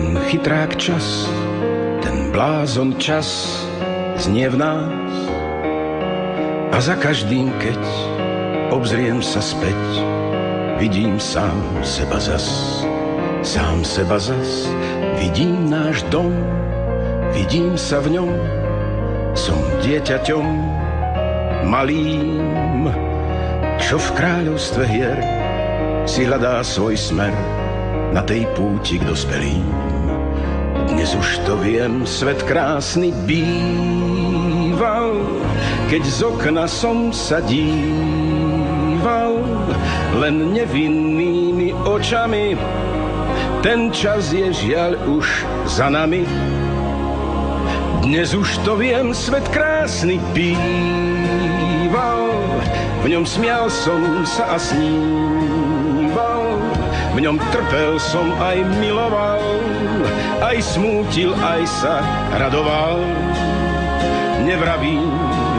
Ten chytrák čas, ten blázon čas znie v nás. A za každým, keď obzriem sa späť, vidím sám seba zas. Sám seba zas, vidím náš dom, vidím sa v ňom. Som dieťaťom malým, čo v kráľovstve hier si hľadá svoj smer na tej púti k dospelým. Dnes už to viem, svet krásny býval, keď z okna som sa díval len nevinnými očami. Ten čas je žiaľ už za nami. Dnes už to viem, svet krásny býval, v ňom smial som sa a sníval, v ňom trpel som aj miloval, aj smútil, aj sa radoval. Nevravím,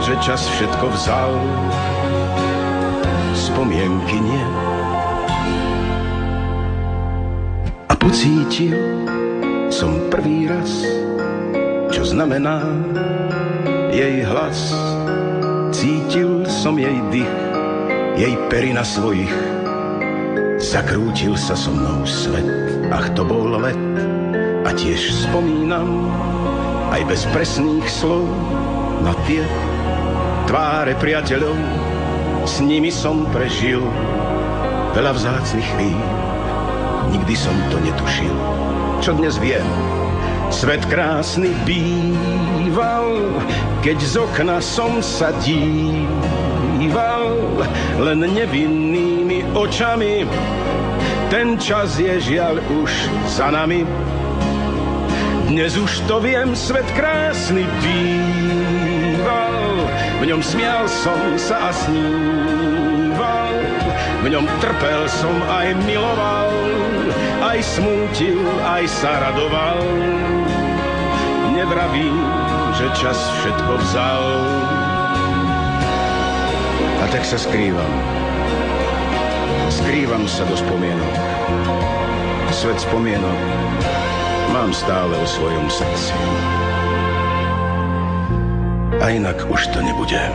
že čas všetko vzal, spomienky nie. A pocítil som prvý raz, čo znamená jej hlas. Cítil som jej dých, jej pery na svojich. Zakrútil sa so mnou svet, ach to bol let. A tiež spomínam, aj bez presných slov, na tie tváre priateľov. S nimi som prežil veľa vzácnych chvíľ. Nikdy som to netušil, čo dnes viem. Svet krásny býval, keď z okna som sa díval len nevinnými očami. Ten čas je žiaľ už za nami. Dnes už to viem, svet krásny býval, v ňom smial som sa a sníval, v ňom trpel som aj miloval, aj smútil, aj sa radoval. Nevravím, že čas všetko vzal. A tak sa skrývam. Skrývam sa do spomienok. Svet spomienok mám stále o svojom srdci. A inak už to nebudem.